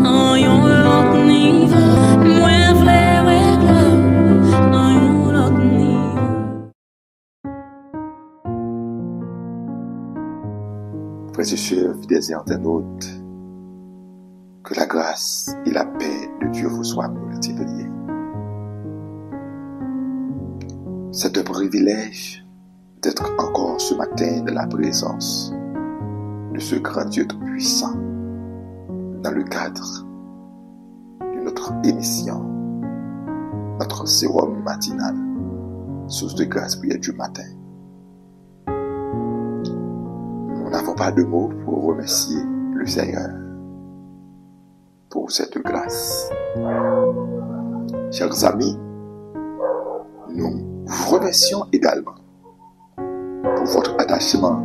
dans yon l'autre niveau. Moi vle régler dans yon l'autre niveau. Frères et sœurs, fidèles et internautes, que la grâce et la paix de Dieu vous soient multipliées. C'est un privilège d'être encore ce matin dans la présence de ce grand Dieu tout-puissant dans le cadre de notre émission, notre sérum matinal, source de grâce prière du matin. Nous n'avons pas de mots pour remercier le Seigneur pour cette grâce. Chers amis, nous vous remercions également pour votre attachement,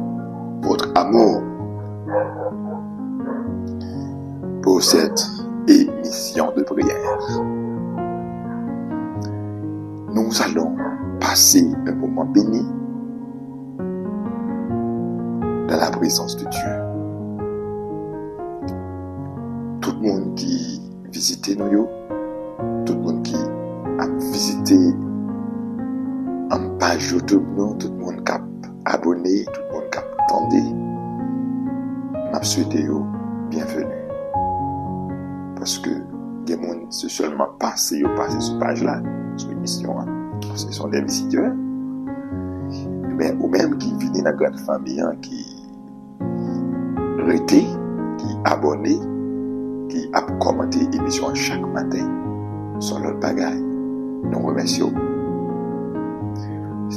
votre amour pour cette émission de prière. Nous allons passer un moment béni dans la présence de Dieu. Tout le monde qui visite nous, tout le monde qui a visité en page YouTube, tout le monde qui a abonné, tout le monde qui a attendu, m'a souhaité bienvenue. Parce que des gens se seulement passé sur page là, sur l'émission, ce sont des visiteurs. Mais ou même qui viennent dans la grande famille, qui rété, qui abonné, qui a commenté l'émission chaque matin sur leur bagaille. Nous remercions.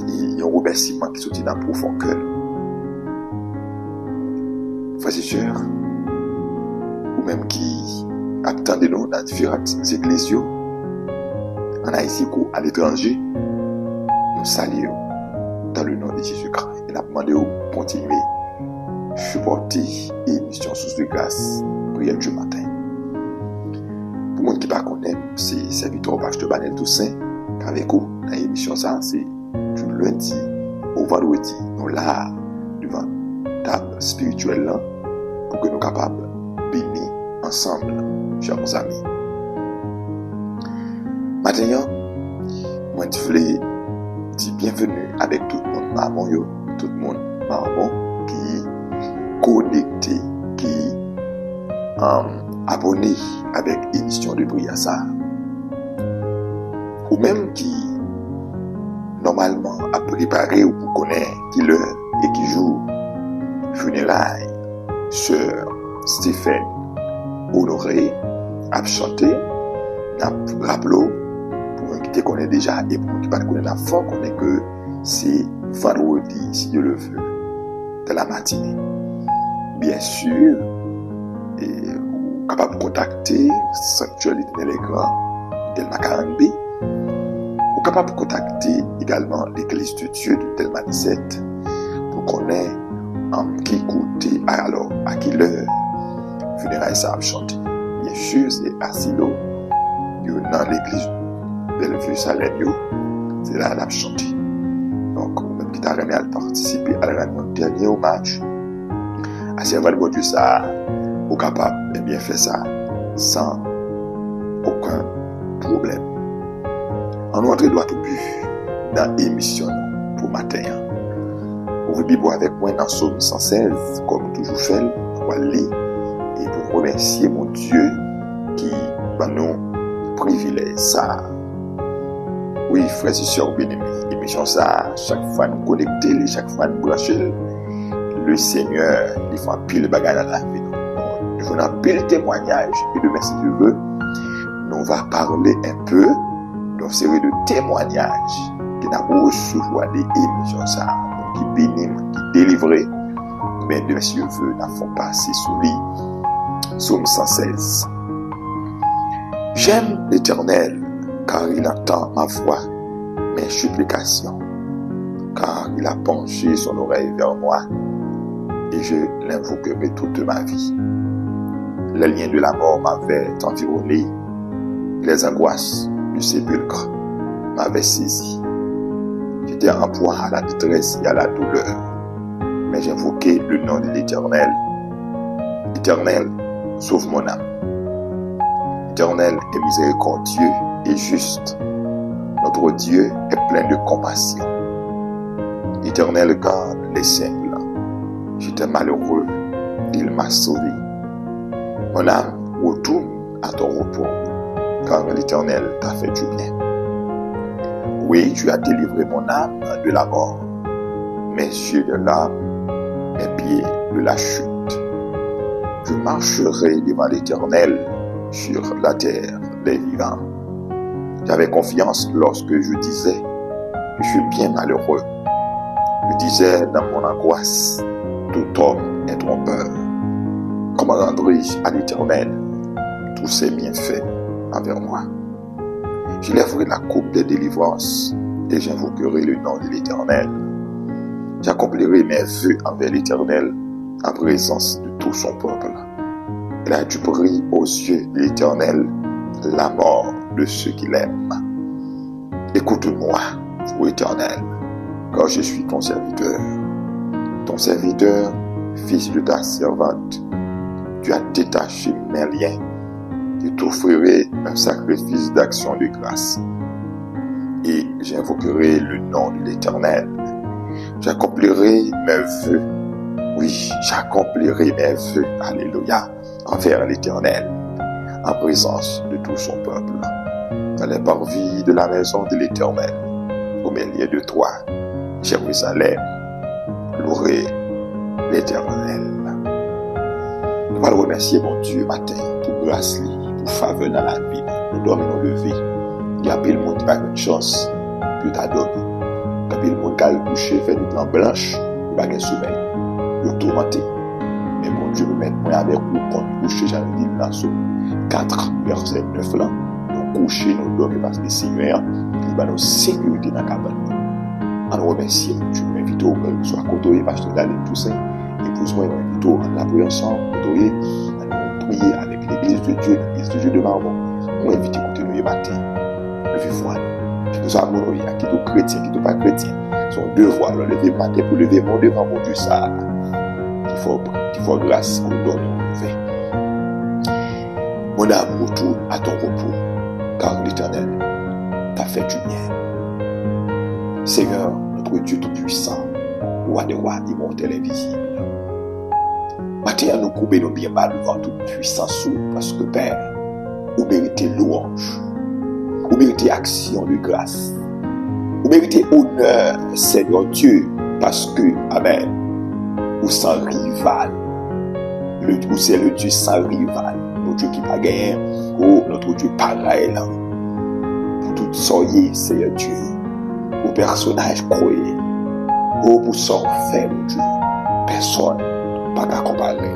Il y a un remerciement qui sortit dans le profond cœur. Frères et sœurs, ou même qui attendent nous dans différentes églises, en Haïti ou à l'étranger, nous saluons dans le nom de Jésus-Christ. Et nous demandons de continuer à supporter l'émission Source de grâce, prière du matin. Pour les gens qui ne connaissent pas, c'est serviteur Pasteur Banel Toussaint avec vous dans l'émission. C'est du lundi au vendredi, nous là devant table spirituelle là, pour que nous soyons capables de bénir ensemble, chers amis. Maintenant, moi je voulais dire bienvenue avec tout le monde maman tout le monde maman qui connecté, qui abonné avec l'émission de prière ça, ou même qui normalement a préparé ou pour connaître qui l'heure et qui joue funérailles sœur Stéphane Honoré a chanté, n'a rappelé pour un qui te connaît déjà et pour un qui ne connaît pas, faut connaître que c'est vendredi, si Dieu le veut, de la matinée. Bien sûr, et vous êtes capable de contacter Sanctuary de l'écran Delma 40B. Vous êtes capable de contacter également l'église de Dieu de Delma 17 pour connaître qui écoute alors à quelle heure funérailles ça a chanté. Bien sûr, c'est Asilo, dans l'église de Bellevue Salem, c'est là qu'elle a chanté. Donc, même qui t'a remis à participer à la dernier hommage, à servir de Dieu, ça, vous capable de bien faire ça sans aucun problème. En notre droit au but dans l'émission pour matin. Vous Bible avec moi dans Psaume 116, comme toujours fait, on va lire et pour remercier mon Dieu qui va nous privilégier ça. Oui, frères et sœurs bien-aimés, l'émission ça, chaque fois nous connecter, chaque fois nous brancher, le Seigneur, il faut un pile de bagages dans la vie. Nous avons un pile de témoignages et de merci Dieu veut, nous va parler un peu d'une série de témoignages qui n'a pas reçu des émissions ça. Qui bénit, qui délivre, mais de Dieu veut, n'a faut passer sous lui. Psaume 116. J'aime l'Éternel, car il entend ma voix, mes supplications, car il a penché son oreille vers moi, et je l'invoquerai toute ma vie. Les liens de la mort m'avaient environné, les angoisses du sépulcre m'avaient saisi. J'étais en proie à la détresse et à la douleur, mais j'invoquais le nom de l'Éternel. L'Éternel, sauve mon âme. L'Éternel est miséricordieux et juste. Notre Dieu est plein de compassion. L'Éternel garde les simples. J'étais malheureux, il m'a sauvé. Mon âme retourne à ton repos, car l'Éternel t'a fait du bien. Oui, tu as délivré mon âme de la mort, mes yeux de l'âme, mes pieds de la chute. Je marcherai devant l'Éternel sur la terre des vivants. J'avais confiance lorsque je disais, je suis bien malheureux. Je disais dans mon angoisse, tout homme est trompeur. Comment rendrai-je à l'Éternel tous ses bienfaits envers moi? Je lèverai la coupe des délivrances et j'invoquerai le nom de l'Éternel. J'accomplirai mes vœux envers l'Éternel en présence de tout son peuple. Il a du prix aux yeux de l'Éternel la mort de ceux qui l'aiment. Écoute-moi, ô Éternel, car je suis ton serviteur. Ton serviteur, fils de ta servante. Tu as détaché mes liens. Je t'offrirai un sacrifice d'action de grâce. Et j'invoquerai le nom de l'Éternel. J'accomplirai mes vœux. Oui, j'accomplirai mes vœux. Alléluia. Envers l'Éternel, en présence de tout son peuple. Dans les parvis de la maison de l'Éternel, au milieu de toi, Jérusalem, louerai l'Éternel. Nous allons remercier mon Dieu matin pour grâce, pour faveur dans la vie. Nous dormons nous lever. Il y a pile monde qui a une chance que tu as donné. Il y a pile monde qui a couché, fait des plans blanches, il n'y a pas de sommeil. Il est tourmenté. Mais mon Dieu, nous mettons avec vous quand nous couchons, j'avais dit dans Somme 4, verset 9 là. Nous couchons, nous dormons parce que le Seigneur, il va nous sécurité dans la cabane. Alors, remercie, je vous invite au soit côtoyer, pasteur Daniel Toussaint, épouse-moi, nous invitons à la prière ensemble, côtoyer, à nous prier avec l'église de Dieu, l'église de Dieu de Marmont. Nous invitons à côté nous le matin, le vivre. Nous sommes à qui sont chrétiens, qui ne sont pas chrétiens. Son devoir, le lever matin pour lever mon devant mon Dieu, ça. Il faut grâce qu'on donne au lever. Mon âme retourne à ton repos, car l'Éternel t'a fait du bien. Seigneur, notre Dieu tout-puissant, roi des rois, immortel et invisible. Matin, nous couper nos bien mal devant toute puissance, parce que Père, vous méritez louange, vous méritez action de grâce, vous méritez honneur, Seigneur Dieu, parce que, Amen, vous sans rival. Vous c'est le Dieu sans rival, notre Dieu qui va gagner, oh, notre Dieu pareil, là. Pour tout soyez, Seigneur Dieu, vos personnages croyez, oh, pour sortir, mon Dieu, personne pas qu'à comparer.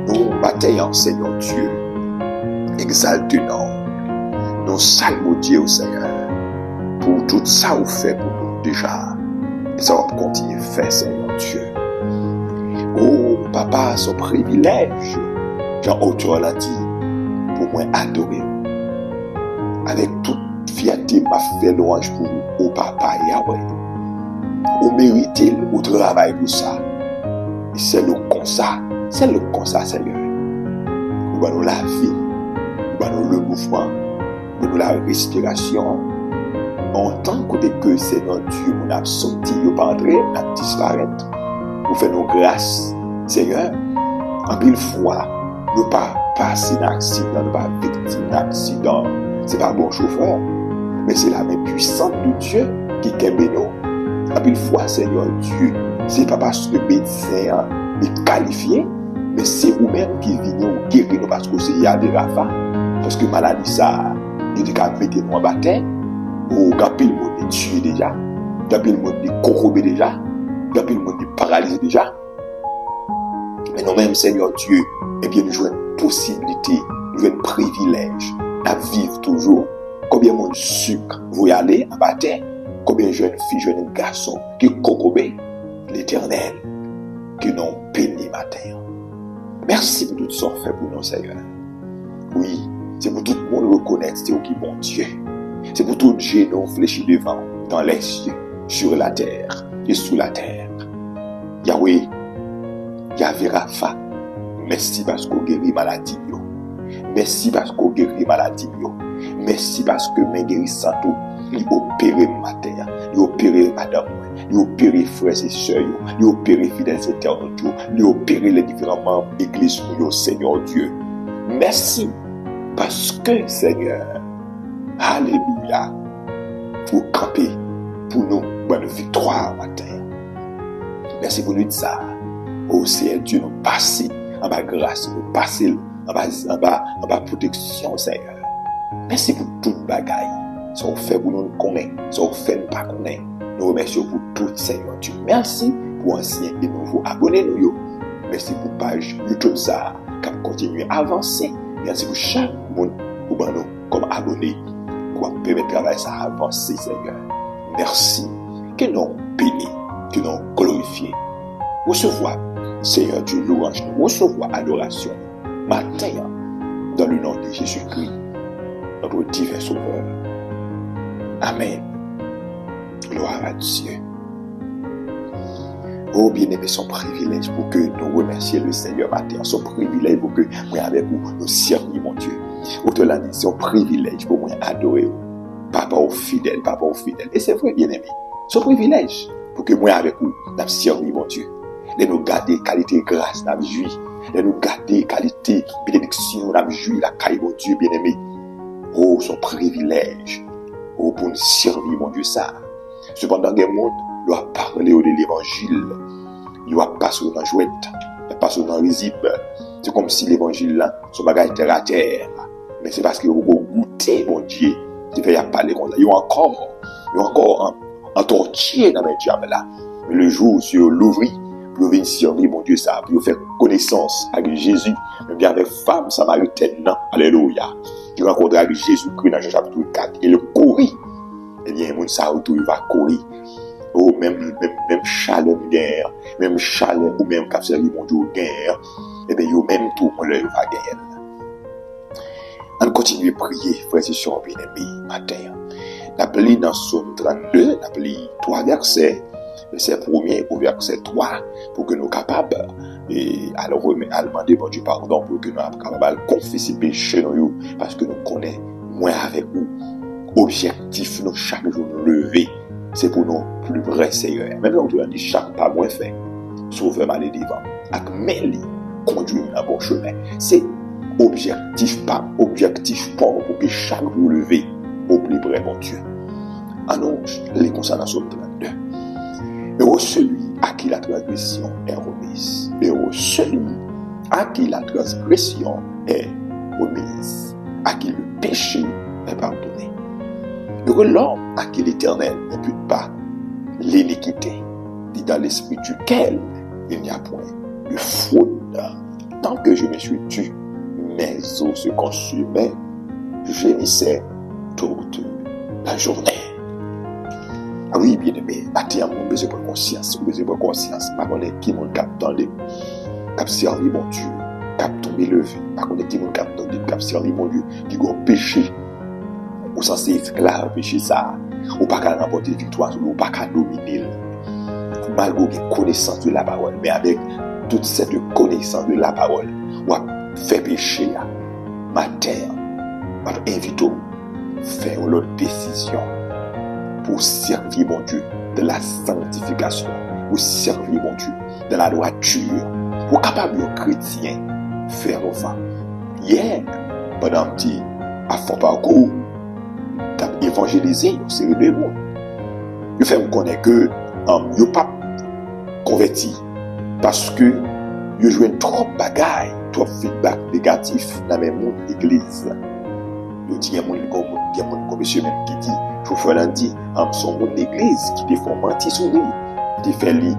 Nous bataillons, Seigneur Dieu, exaltons, nous saluons Dieu au Seigneur, pour tout ça vous fait pour nous déjà, et ça va continuer à faire, Seigneur Dieu. Oh, papa, son privilège, Jean-Auteur l'a dit, pour moi adorer. Avec toute fierté, m'a fait louange pour vous, oh papa Yahweh. Vous méritez au travail pour ça. Et c'est le constat, Seigneur. Nous avons la vie, nous avons le mouvement, nous avons la respiration. En tant que Seigneur Dieu, nous avons sorti, nous avons entré, nous avons disparu. Nous faisons nos grâces, Seigneur. En pile fois, nous ne pas passer d'accident, nous ne pas victime d'accident. Ce n'est pas bon chauffeur, mais c'est la main puissante de Dieu qui aime nous. En pile fois, Seigneur Dieu, ce n'est pas parce que le médecin est qualifié, mais c'est vous-même qui venez nous guérir nous parce que c'est Yah de Rafa. Parce que maladie, ça, il dit qu'à mettre nous en bataille, ou qu'à pile le monde est tué déjà, qu'à pile le monde est corrobé déjà. Depuis le monde est paralysé déjà. Mais nous-mêmes, Seigneur Dieu, eh bien, nous jouons une possibilité, nous jouons un privilège à vivre toujours. Combien de sucre vous y allez en bataille? Combien de jeunes filles, jeunes garçons qui cocobent l'Éternel, qui n'ont béni matin. Merci pour tout ce fait pour nous, Seigneur. Oui, c'est pour tout le monde reconnaître c'est qui bon Dieu. C'est pour tout Dieu nous fléchir devant, dans les cieux, sur la terre et sous la terre. Yahweh, Yahvé Rapha, Merci parce qu'on guérit maladie. Merci parce qu'on guérit maladie. Merci parce que mes guérissants, ils opèrent matin, ils opèrent madame, ils opèrent frères et sœurs, ils opèrent fidèles internautes, ils opèrent les différents membres de l'église, Seigneur Dieu. Merci parce que, Seigneur, alléluia, vous campez pour nous, bonne victoire matin. Merci pour nous de ça. Oh Seigneur Dieu, nous passons en bas grâce, nous passons en bas protection, Seigneur. Merci pour toute bagaille. Ça vous fait pour nous connaître, ça vous fait nous pas connaître. Nous remercions pour tout, Seigneur Dieu. Merci pour anciens et nouveaux abonnés-nous. Merci pour page YouTube ça, qui continue à avancer. Merci pour chaque monde pour nous comme abonnés, pour permettre travail ça avancer, Seigneur. Merci. Que nous bénis, que nous glorifions. Recevoir, Seigneur Dieu, louange, recevoir adoration. Matin, dans le nom de Jésus-Christ, notre divin Sauveur. Amen. Gloire à Dieu. Oh bien-aimé, son privilège pour que nous remercions le Seigneur matin. Son privilège pour que moi avec vous, nous servons mon Dieu. Au-delà de son privilège pour moi adorer. Papa au fidèle, papa au fidèle. Et c'est vrai, bien-aimé. Son privilège pour que moi avec vous, nous servons mon Dieu. De nous garder qualité grâce, nous jouir. De nous garder qualité bénédiction, nous jouir la caille, mon Dieu, bien-aimé. Oh, son privilège. Oh, pour nous servir, mon Dieu, ça. Cependant, le monde doit parler de l'évangile. Il doit passer dans la jouette, il doit passer dans le risible. C'est comme si l'évangile, là, son bagage était à terre. Mais c'est parce qu'il faut goûter, mon Dieu, qui fait parler comme ça. Il y a encore un tortier dans le diable, là. Mais le jour où sur l'ouvrir, pour venir servir, mon Dieu, ça, pour faire connaissance avec Jésus, même bien avec femme samaritaine, non, alléluia, qui rencontre avec Jésus-Christ dans Jean chapitre 4, et le courir, eh bien, mon ça, il va courir. Oh, même chaleur guerre, même chaleur, ou même cap servi, mon Dieu, guerre, eh bien, même tout, on le va gagner. On continue à prier, frères et sœurs bien-aimés, matin. N'appelez dans Psaume 32, n'appelez 3 versets, verset 1er au verset 3, pour que nous soyons capables, et alors demander bon Dieu pardon, pour que nous soyons capables de confesser le péché nous, parce que nous connaissons moins avec vous. Objectif, nous chaque jour nous lever, c'est pour nous plus vrai Seigneur. Même quand on dit chaque pas moins fait, sauveur mal devant, avec mêlé, conduire dans bon chemin. C'est objectif pas pour que chaque jour lever au plus près mon Dieu. Annonce les concernant Psaume 32. Heureux celui à qui la transgression est remise. Heureux celui à qui la transgression est remise. À qui le péché est pardonné. Heureux l'homme à qui l'Éternel n'impute pas l'iniquité, dit dans l'esprit duquel il n'y a point de fraude. Tant que je me suis tué, mes os se consumaient, je gémissais toute la journée. Ah oui, bien aimé, matin, on a besoin de conscience, Par contre, qui m'ont capté, cap servi mon Dieu, cap tombé levé. Par contre, qui m'ont capté, cap servi mon Dieu, qui ont péché. Ou censé esclave péché ça. Ou pas qu'à remporter victoire, ou pas qu'à dominer. Malgré une connaissance de la parole, mais avec toute cette connaissance de la parole, ou à faire péché, matin, invitons, faire une décision pour servir mon Dieu de la sanctification, pour servir mon Dieu de la droiture, pour capable de chrétien faire enfant. Hier, pendant un petit fond parcours, t'as évangélisé une série de monde. Je fais me connaître que yo pas converti parce que yo joué trop bagaille, trop feedback négatif dans même monde l'église. Yo dit mon monsieur même qui dit chauffeur l'a dit son monde l'église qui te font mentir sur lui, qui fait lui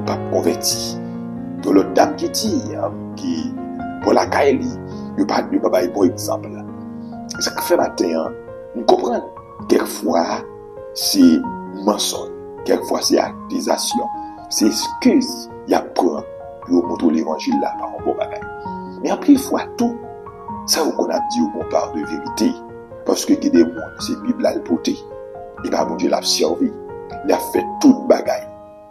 pas converti. De l'autre dame qui dit qui pour la caille yo pas un bon exemple. Ce que fait matin nous comprenons quelquefois c'est mensonge, quelquefois c'est accusation, c'est excuse, il y a prend pour montrer l'évangile là par un bon bagage. Mais après fois tout ça qu'on a dit au bon part de vérité parce que des monde c'est Bible à le porter. Et pas bon Dieu l'a servi, il a fait toute bagaille.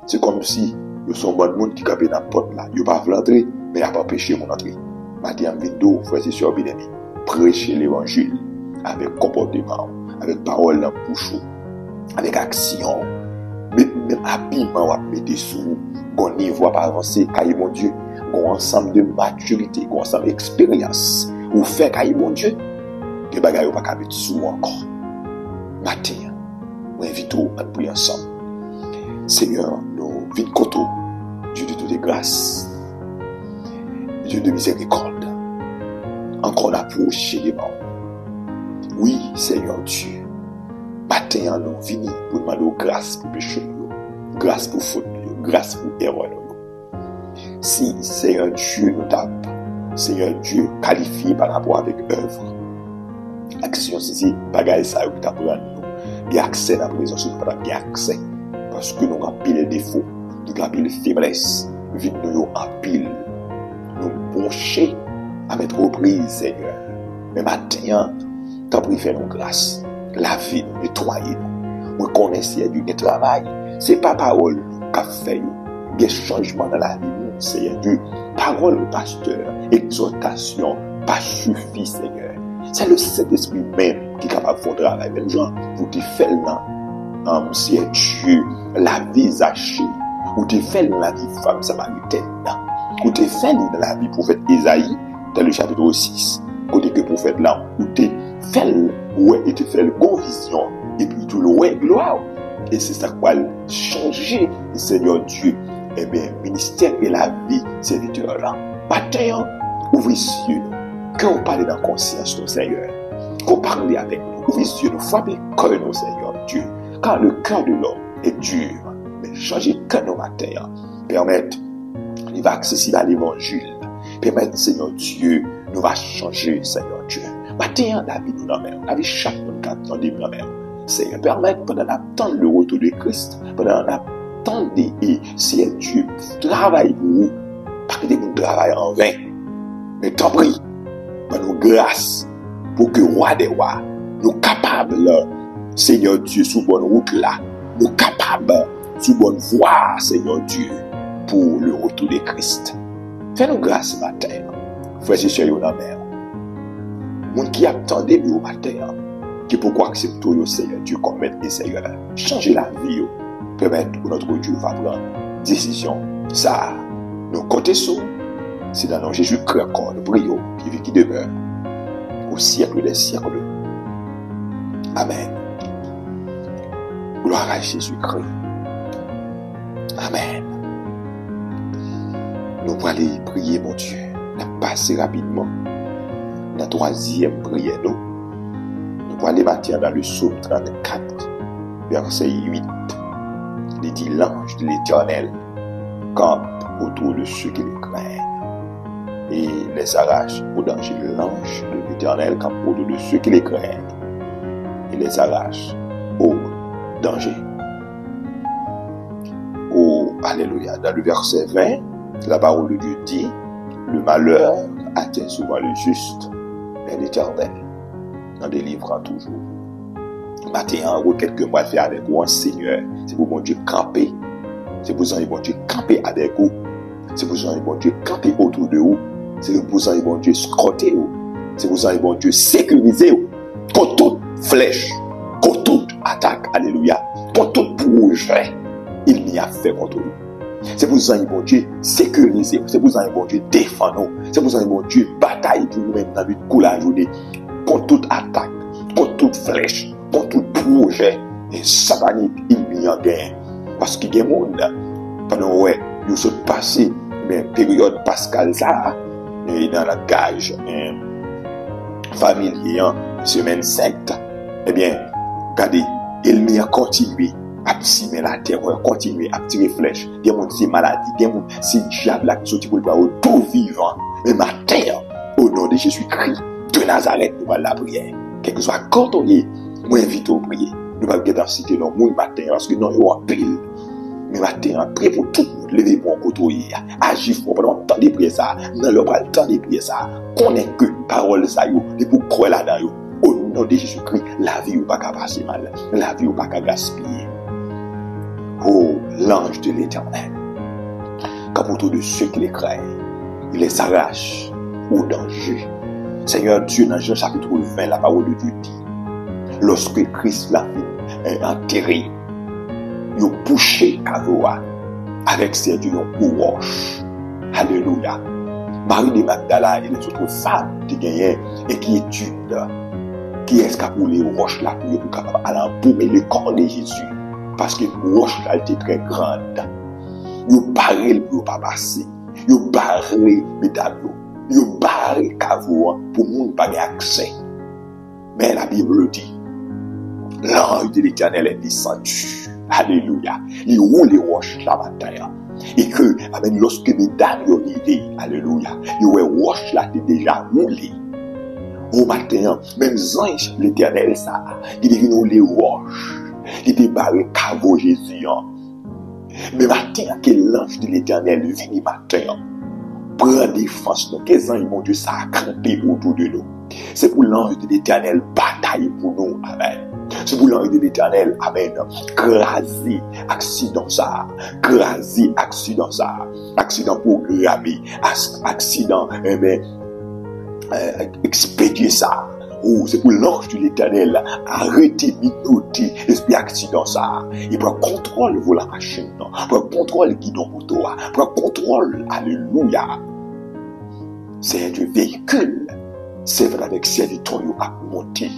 C'est comme si ils sont bon monde qui capé dans porte là, ils pas rentrer mais à pas péché mon entrée. Matin, vindo, frères et sœurs bien-aimés, prêcher l'évangile avec comportement, avec parole dans la bouche, avec action, même habillement, on va mettre sous, qu'on niveau pas avancer, car mon Dieu, qu'on ensemble de maturité, qu'on ensemble d'expérience, ou fait car mon Dieu, que bagaille ou pas qu'à mettre sous encore. Matin, nous invitons à prier ensemble. Seigneur, nous vite koto, Dieu de toutes les grâces, Dieu de miséricorde, encore approché les morts. Oui, Seigneur Dieu, matin, nous venons pour demander grâce pour péché, grâce pour faute, grâce pour erreur. Si, Seigneur Dieu, nous tape, Seigneur Dieu, qualifié par rapport avec œuvre, action, si, bagaille ça, vous t'apprendre nous, il y a accès à la présence, nous n'avons pas accès, parce que nous avons pile défauts, nous avons pile faiblesse, vite nous avons pile, nous pencher à mettre aux prises, Seigneur. Mais maintenant, t'as pris faire nos grâces, laver nous, nettoyer nous, reconnaître du travail, c'est pas parole qu'a fait, des changements dans la vie, Seigneur Dieu, parole, pasteur, exhortation, pas suffit, Seigneur. C'est le Saint-Esprit même qui est capable de faire le travail. Même gens, vous te faites là, Seigneur Dieu, la vie hachée, ou te faites la vie femme samaritaine, ou te faites dans la vie prophète Isaïe, dans le chapitre 6, côté que prophète là, ou te faites, ouais, et te fait le bon vision, et puis tout le ouais, gloire. Et c'est ça quoi changer, Seigneur Dieu, eh bien, ministère et la vie, serviteur là. Matin, ouvrez les yeux, quand on parle dans la conscience, nous, Seigneur, qu'on parle avec nous, ouvrez les yeux, nous, frappez le cœur, nous, Seigneur Dieu, car le cœur de l'homme est dur, mais changer le cœur, nous, matin, permettre, il va accessible à l'évangile, permettre, Seigneur Dieu, nous va changer, Seigneur Dieu. Matin, la vie nous l'emmène, la vie chaque monde qui attend des l'emmène. Seigneur, permettre pendant l'attente le retour de Christ, pendant l'attente des Seigneur Dieu, travaille pour vous, pas que des gens travaillent en vain, mais t'en prie, nous grâce pour que roi des rois, nous capables, Seigneur Dieu, sous bonne route là, nous capables, sous bonne voie, Seigneur Dieu, pour le retour de Christ. Fais-nous grâce matin, frères et sœurs, dans la mer. Moun qui attendait au matin, qui pourquoi accepter au Seigneur Dieu comme maître et Seigneur, changer la vie, permettre que notre Dieu va prendre décision. Ça, nous comptons sur, c'est dans notre Jésus-Christ encore, nous prions, qui vit, qui demeure, au siècle des siècles. Amen. Gloire à Jésus-Christ. Amen. Nous allons aller prier, mon Dieu. Nous allons passer rapidement dans la troisième prière. Nous allons aller maintenant dans le psaume 34, verset 8. Il dit: l'ange de l'Éternel campe autour de ceux qui le craignent et les arrache au danger. L'ange de l'Éternel campe autour de ceux qui les craignent et les arrache au danger. Oh, alléluia. Dans le verset 20, la parole de Dieu dit: le malheur atteint souvent le juste, mais l'Éternel en délivrera toujours. Matin, quelques mois fait avec vous, Seigneur, c'est pour mon Dieu camper. C'est pour ça que mon Dieu camper avec vous. C'est pour ça que mon Dieu camper autour de vous. C'est pour ça que mon Dieu scroter vous. C'est pour ça que mon Dieu sécuriser vous. Contre toute flèche, contre toute attaque, alléluia, contre tout projet, il n'y a fait contre vous. C'est pour ça que mon Dieu sécuriser vous. C'est pour ça que mon Dieu défend nous. C'est pour ça que mon Dieu bataille pour nous même dans le coup la journée. Contre toute attaque, contre toute flèche, contre tout projet et satanique, il n'y a gain. Parce qu'il y a des gens, pendant que nous sommes passés, mais période Pascal, ça, et dans la gage familier, semaine 7, eh bien, regardez, il n'y a continué à simer la terreur, continuer à tirer flèche. Il y a des gens qui sont malades, il y a des gens qui sont diables qui sont pour le tout vivant. Mais matin, au nom de Jésus-Christ de Nazareth, nous allons la prière. Quel que soit quand on est, nous invitons à prier. Nous ne pouvons pas citer le monde matin parce que nous avons un pile. Mais matin, priez pour tout le monde. Levez pour côté. Agissez pour pendant le temps de prier ça. Dans le temps de prier ça. Connaissez que parole ça yo. Et pour croire là-dedans yo. Au nom de Jésus-Christ, la vie ou pas qu'à passer mal. La vie ou pas qu'à gaspiller. Oh, l'ange de l'Éternel. Cap autour de ceux qui les craignent. il les arrache au danger. Seigneur Dieu, dans Jean chapitre 20, la parole de Dieu dit, lorsque Christ l'a enterré, il a bouché Kavoa avec ses dieux pour roche. Alléluia. Marie de Magdala et les autres femmes qui gagnaient et qui étudent, qui escapolent aux roches là pour capable aller embaumer le corps de Jésus. Parce que la roche là était très grande. Ils ont barré le pour pas passer. Ils ont barré les tableaux. Ils ont barré le caveau pour ne pas avoir accès. Mais la Bible dit, l'ange de l'Éternel est descendu. Alléluia. Il roule les roches la matin. Et que, amen, lorsque les dames y arrivaient, alléluia, il y a une roche là qui est déjà roulée. Au matin, même ange de l'Éternel, ça, il est venu les roches. Il était barré caveau Jésus. Mais matin, que l'ange de l'Éternel vient matin, prend défense, donc, qu'est-ce que mon Dieu, ça a campé autour de nous. C'est pour l'ange de l'Éternel bataille pour nous. Amen. C'est pour l'ange de l'Éternel. Amen. Craser accident ça. Craser accident ça. Accident programmé. Accident, expédier ça. Oh, c'est pour l'ange de l'Éternel. Arrêtez, minoter, esprit accident ça. Il prend contrôle de la machine. Il prend contrôle du guidon moto. Il prend contrôle. Alléluia. C'est du véhicule. C'est vrai avec serviteur à monter.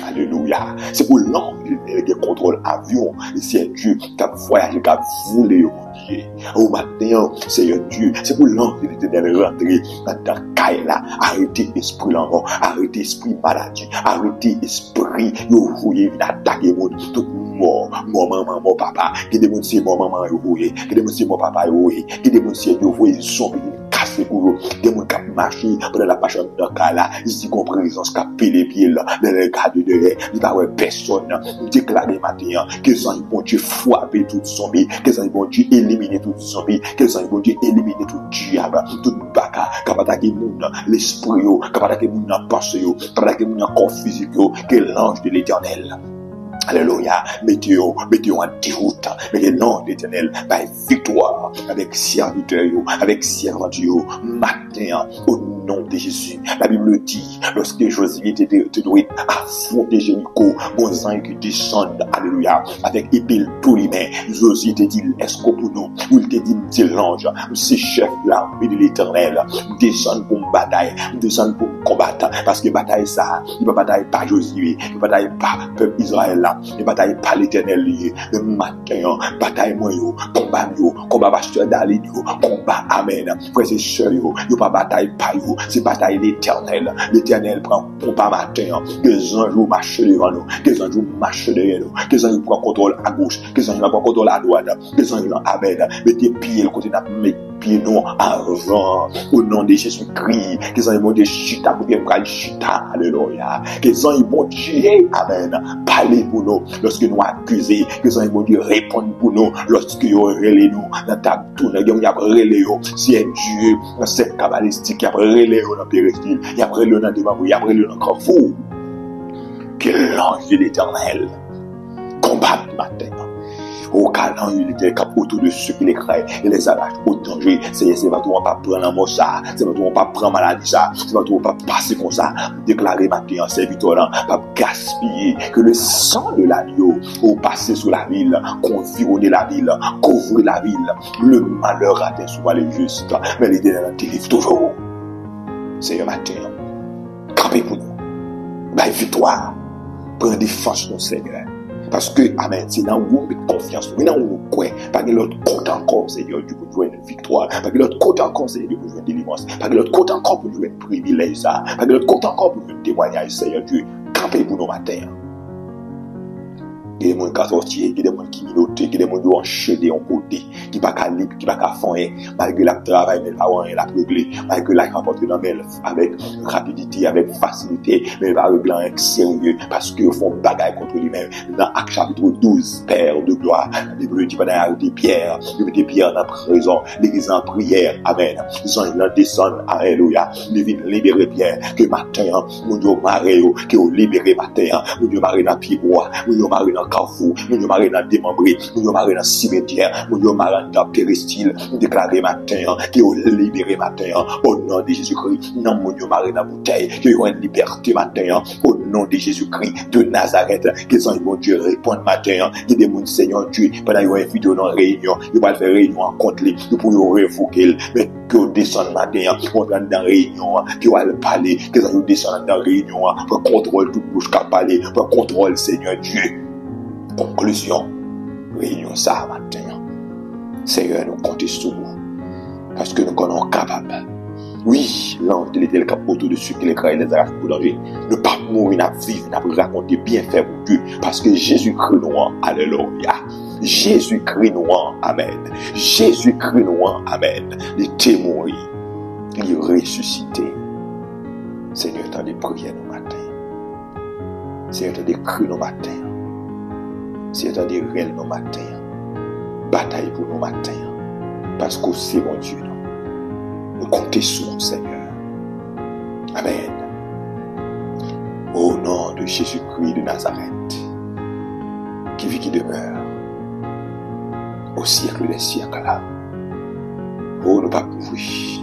Alléluia. C'est pour l'ange qui contrôle avion. C'est Dieu qui a voyagé, qui a voulu monter. Au matin, c'est Dieu. C'est pour l'ange de l'Éternel rentrer dans le caille là. Arrêtez l'esprit là. Arrêtez l'esprit maladie. Arrêtez l'esprit. Vous voyez, il attaque le monde. Tout mort. Mon maman, mon papa. Qui demande si mon maman est voyé. Qui demande si mon papa est voyé. Qui demande si vous voyez zombie. C'est pour eux, des gens qui marchent pendant la passion dans le cas là, ils disent qu'on présence qui a fait les pieds là, dans le cas de derrière, il n'y a pas personne, déclarer matin, que ça ils vont Dieu frapper tout zombie, que ça ils vont Dieu éliminer tout zombie, que ça ils vont Dieu éliminer tout diable, tout baka, qui va attaquer moun, l'esprit, qui va attaquer moun dans pensée, qui va attaquer moun dans corps physique, que l'ange de l'Éternel. Alléluia. Mettez-vous en déroute. Mais l'ange de l'Éternel va victoire avec serviteurs, avec servants, matin, au nom de Jésus. La Bible dit, lorsque Josué te doit affronter Jéricho, bon ange qui descendent, alléluia, avec épée pour les mains. Josué te dit, est-ce que pour nous, ou il te dit, c'est l'ange, c'est chef l'armée de l'Éternel, descend pour une bataille, descend pour combattre, parce que bataille ça, il ne bataille pas Josué, il ne bataille pas peuple Israël là, il ne bataille pas l'Éternel lié, le matin, bataille moi combat pasteur David combat amen, frères et sœurs yo pas bataille pas yo, c'est bataille l'Éternel. L'Éternel prend combat matin, que les anges marchent devant nous, que les anges marchent derrière nous, que les anges prennent contrôle à gauche, que les anges prennent contrôle à droite, que les anges amen, mettez pieds le côté n'a pieds nous avant au nom de Jésus-Christ, que les anges vont de chita pour bien prendre chita, alléluia, que les anges vont dire amen, parler pour nous lorsque nous accusons, que les anges vont dire répondre pour nous lorsque nous relais nous dans ta tourne, il y a relais c'est Dieu dans cette cabalistique, il y a relais dans péristyle, il y a relais dans des mamans, il y a relais dans Carrefour. Que l'ange de l'Éternel combatte matin. Au cas l'ange de l'Éternel cap autour de ceux qui les craignent et les arrache au danger. C'est pas tout pas prendre un mot ça, c'est pas tout pas prendre maladie ça, c'est pas tout pas passer comme ça. Déclarer matin en serviteur, pas gaspiller que le sang de l'agneau au passer sur la ville, convironner la ville, couvrir la ville. Le malheur atteint souvent les justes, mais l'Éternel délivre toujours. C'est un matin. Campez pour nous. Bah, victoire. Prends défense ton Seigneur. Parce que, amen, c'est dans où on met confiance. Mais dans où on croit. Pas que l'autre côté encore, Seigneur, Dieu pour jouer une victoire. Pas que l'autre côté encore, Seigneur, Dieu pour jouer une délivrance. Pas que l'autre côté encore pour jouer un privilège. Pas que l'autre côté encore pour jouer un témoignage, Seigneur Dieu. Campez pour nos matins. Il y a des gens qui sont sortis, il y a des gens qui minotent, il y a des gens qui ont enchaîné en côté, qui ne sont pas libres, qui ne sont pas fondés, malgré le travail, mais la règle, la réglée, malgré la rencontre dans elle, avec rapidité, avec facilité, mais la règle avec sérieux, parce qu'ils font bagaille contre lui-même. Dans Actes chapitre 12, Père de gloire, la Bible dit, pendant arrêter Pierre, il mettait Pierre dans la prison, l'église en prière, amen. Ils ont descendent, alléluia, ils viennent libérer Pierre, que matin, mon Dieu maré, que vous libérez matin, mon Dieu maré dans pied bois, mon Dieu maré dans dans carrefour, nous marrer dans démembré, nous marrer dans cimetière, nous marrer dans péristyle, déclarer matin, qui est libéré matin, au nom de Jésus-Christ, non, nous marrer dans bouteille, qui est une liberté matin, au nom de Jésus-Christ, de Nazareth, qu'ils ont, mon Dieu, répondre matin, il y a des gens, Seigneur Dieu, pendant qu'ils ont invité dans une réunion, ils vont faire réunion en contre lui, nous pouvons révoquer, mais que vous descendez matin, on rentre dans la réunion, que vous allez parler, que vous descendez dans la réunion, pour contrôle toute bouche qui a parlé, pour contrôle, Seigneur Dieu. Conclusion, réunion ça matin. Seigneur, nous comptons sur vous, parce que nous sommes capables. Oui, l'ange de l'éternel cap autour de ceux qui les craignent, les arraches pour danger. Ne pas mourir, nous vivre, nous raconter bien faire pour Dieu, parce que Jésus-Christ nous en, alléluia. Jésus-Christ nous en, amen. Jésus-Christ nous en, amen. Il était mort, il est ressuscité. Seigneur, t'as des prières nos matins. Seigneur, t'as des cris nos matins. Seigneur, t'as des réels nos matins. Bataille pour nos matins. Parce que c'est mon Dieu. Nous comptons sur nous, Seigneur. Amen. Au nom de Jésus-Christ de Nazareth, qui vit, qui demeure, au siècle des siècles là. Oh, nous pas mourir.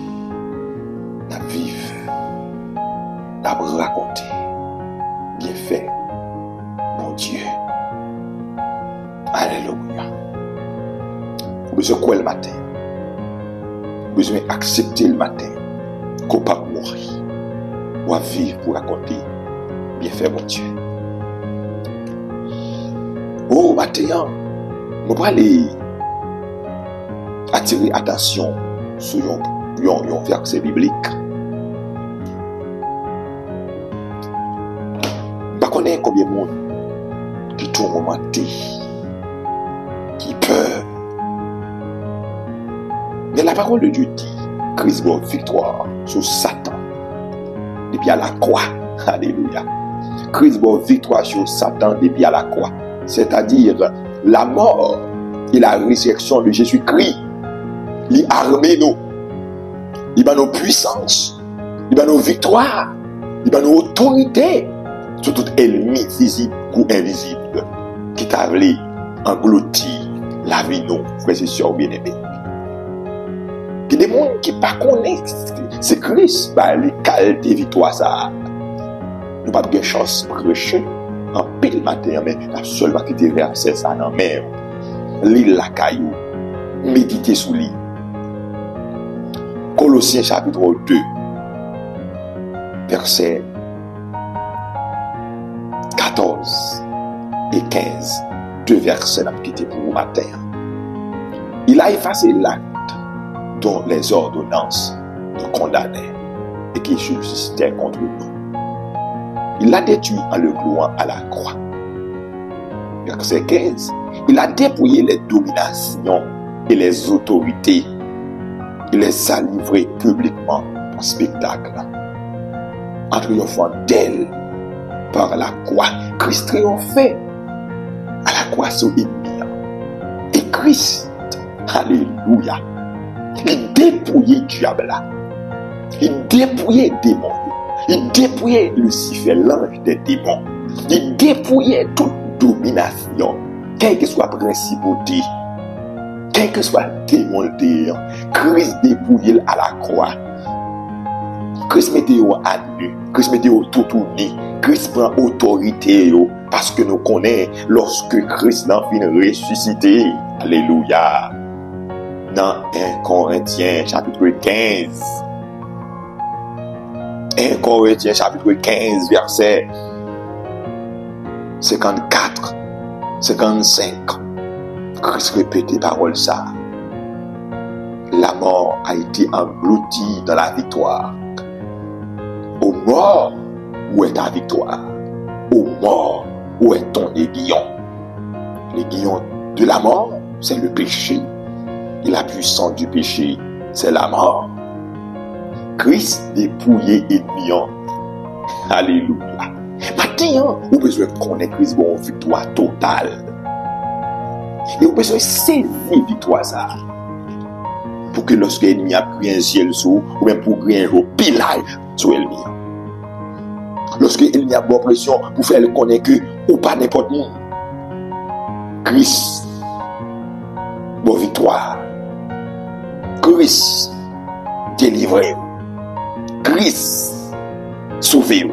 Nous vivre. Nous raconter. Bien fait. Mon Dieu. Alléluia. Vous besoin quoi le matin? Vous besoin accepter le matin qu'on pas mourir. Ou à vivre pour raconter. Bien fait, mon Dieu. Oh, matin, nous allons aller attirer attention sur un verset biblique. Je ne connais pas combien de monde qui tourmenté, qui peur. Mais la parole de Dieu dit, Christ va victoire sur Satan. Depuis à la croix. Alléluia. Christ va victoire sur Satan depuis à la croix. C'est-à-dire la mort et la résurrection de Jésus-Christ. Il a armé nous. Il a nos puissances. Il a nos victoires. Il a nos autorités sur tout ennemi visible ou invisible qui t'a voulu engloutir la vie nous, frères et sœurs bien-aimés. Il y a des gens qui ne connaissent pas. C'est Christ qui a les qualités victoire ça. Nous n'avons pas de chance de prêcher en pile matin, mais nous avons seulement quitté verset ça dans la mer. Lire la caillou, méditer sous lui. Colossiens chapitre 2, verset 14 et 15. Deux versets nous avons quitté pour le matin. Il a effacé l'acte dont les ordonnances nous condamnaient et qui subsistaient contre nous. Il l'a détruit en le clouant à la croix. Verset 15. Il a dépouillé les dominations et les autorités. Il les a livrées publiquement en spectacle. En triomphant d'elle par la croix. Christ triomphait à la croix sur l'ennemi. Et Christ, alléluia, il dépouillait le diable là. Il dépouillait les démons. Il dépouillait Lucifer, l'ange des démons. Il dépouillait toute domination, quelle que soit la principauté, quel que soit le démon. Christ dépouillait à la croix. Christ mettait à nu. Christ mettait tout tourné. Christ prend autorité parce que nous connaissons lorsque Christ n'a fini ressuscité. Alléluia. Dans 1 Corinthiens chapitre 15. 1 Corinthiens chapitre 15 verset 54, 55. Christ répétait parole ça. La mort a été engloutie dans la victoire. Aux morts, où est ta victoire? Aux morts, où est ton aiguillon? L'aiguillon de la mort, c'est le péché. Et la puissance du péché, c'est la mort. Christ dépouillé ennemi. Alléluia. Maintenant, vous avez besoin de connaître Christ pour une victoire totale. Et vous avez besoin de saisir victoire ça. Pour que lorsque l'ennemi a pris un ciel sous, ou même pour créer un pillage sur l'ennemi. Lorsque l'ennemi a bonne pression, pour faire le connaître que ou pas n'importe où. Christ, bon victoire. Christ, délivré. Christ, sauvé.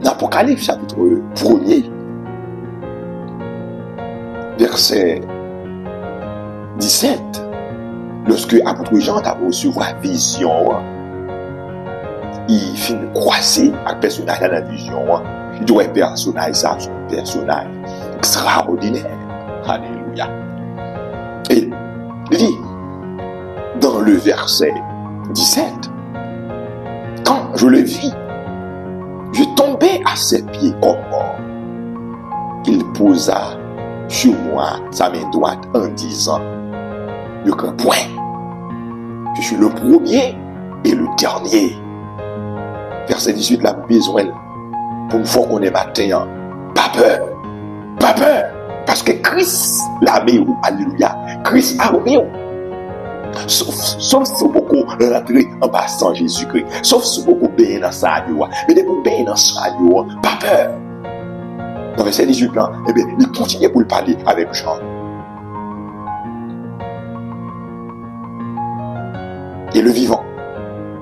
Dans Apocalypse chapitre 1er, verset 17, lorsque apôtre Jean a reçu la vision, il finit croiser avec personnage dans la vision. Il doit être personnage, ça, son personnage extraordinaire. Alléluia. Et il dit, dans le verset 17, quand je le vis, je tombais à ses pieds comme mort. Il posa sur moi sa main droite en disant, le grand point, je suis le premier et le dernier. Verset 18, la besoin, pour une fois qu'on est matin, pas peur, parce que Christ l'a mis, alléluia, Christ a mis. Sauf si vous rentrer en passant Jésus-Christ, sauf si vous bénir dans sa vie, mais dès que vous bénir dans sa vie, pas peur. Dans verset 18, eh bien, il continue pour le parler avec Jean. Et le vivant,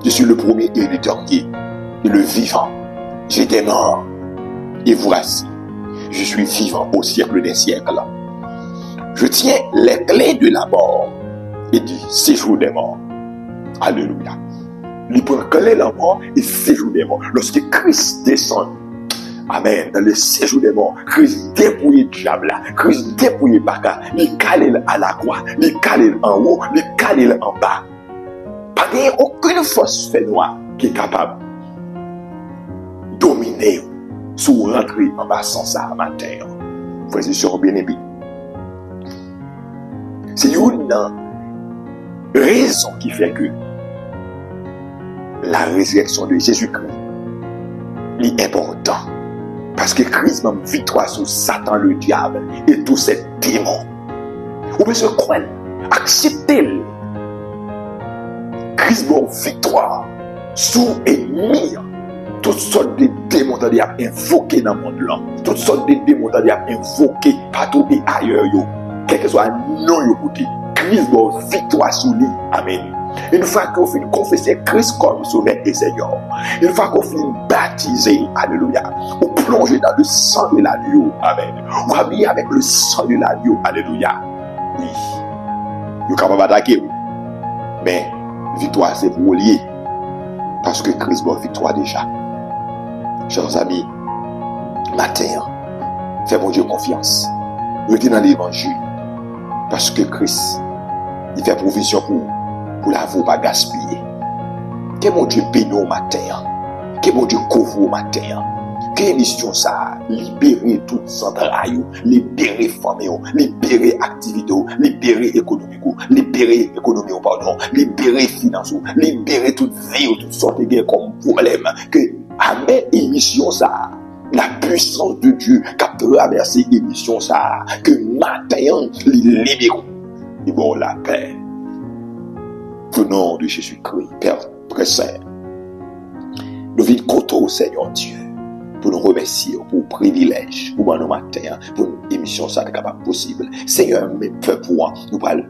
je suis le premier et le dernier. Et le vivant, j'étais mort. Et voici, je suis vivant au siècle des siècles. Je tiens les clés de la mort et du séjour des morts. Alléluia. Il prend clé de la mort et séjour des morts. Lorsque Christ descend, amen, dans le séjour des morts, Christ dépouille le diable, Christ dépouille Baka, il cale à la croix, il cale en haut, il cale en bas. Pas aucune force fait noire qui est capable de dominer sous rentrer en bas sans ça matin. Frères et sœurs bien-aimés. C'est une raison qui fait que la résurrection de Jésus-Christ est importante. Parce que Christ m'a victoire sur Satan, le diable et tous ces démons. Vous pouvez se croire, accepter Christ m'a victoire sur ennemi. Toutes sortes de démons qui ont invoqué dans le monde là. Toutes sortes de démons qui ont invoqué partout et ailleurs. Quel que soit le nom de côté. Christ m'a victoire sur lui. Amen. Une fois qu'on finit confesser Christ comme Sauveur et Seigneur, une fois qu'on finit baptiser, alléluia, on plonge dans le sang de l'agneau, amen. On habille avec le sang de l'agneau, alléluia. Oui, vous êtes capable d'attaquer, mais victoire c'est pour lier, parce que Christ a victoire déjà. Chers amis, matin, fais mon Dieu confiance. Restez dans l'évangile, parce que Christ, il fait provision pour la vous pas gaspiller. Que mon Dieu bénisse au matin. Que mon Dieu couvre au matin. Que mission ça, libérer toutes centrales, libérer famille, libérer activité, libérer économie, pardon, libérer finance, libérer toute vie, toutes sortes de guerres comme problème. Que avec émission ça, la puissance de Dieu qui a traversé l'émission ça, que matin, libérons. Et bon, la paix. Au nom de Jésus-Christ, Père très saint, nous venons contre au Seigneur Dieu pour nous remercier pour le privilège, pour nous matin, pour une émission ça capable possible. Seigneur, mes peuples, nous allons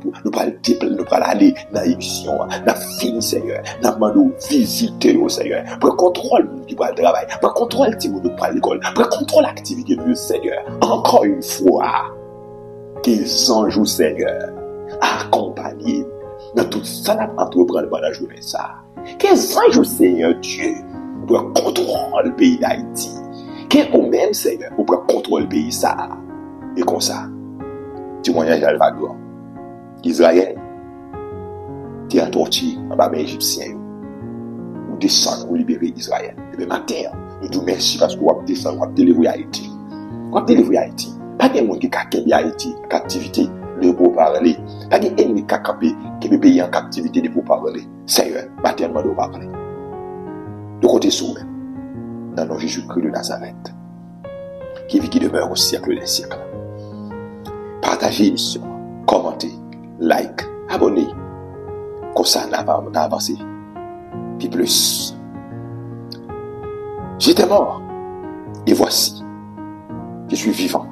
aller dans l'émission, dans fini Seigneur, nous allons visiter au Seigneur, pour contrôle qui va le travail, pour contrôle qui va à l'école, pour contrôle l'activité du Seigneur. Encore une fois, qu'ils anges au Seigneur, accompagnés dans tout ça, entreprendre pendant la journée ça. Quels anges, Seigneur Dieu, pour contrôler le pays d'Haïti. Quel au même, Seigneur, pour contrôler le pays ça. Et comme ça, témoignage d'Alvagor. Israël, qui a torturé en bas des Égyptiens, ou descendre, ou libérer Israël. Et bien, matin, nous disons merci parce que vous avez descendu, vous avez délivré Haïti. Vous avez délivré Haïti. Pas de monde qui a capté Haïti, captivité. De pour parler. Pas d'ennemi qui a campé, qui peut payer en captivité de pour parler. Seigneur, maternellement de parler. De côté souverain, dans le Jésus-Christ de Nazareth, qui vit, qui demeure au siècle des siècles. Partagez l'émission, commentez, like, abonnez. Comme ça, on a avancé. Puis plus. J'étais mort, et voici, je suis vivant.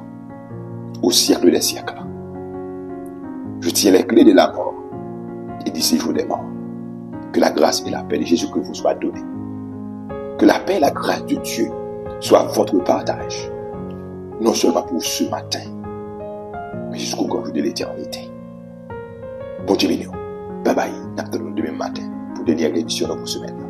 au siècle des siècles. Je tiens les clés de la mort et du séjour des morts. Que la grâce et la paix de Jésus-Christ vous soient données. Que la paix et la grâce de Dieu soient votre partage. Non seulement pour ce matin, mais jusqu'au grand jour de l'éternité. Bon Dieu béni. Bye bye. Nous attendons demain matin pour dernière émission de votre semaine.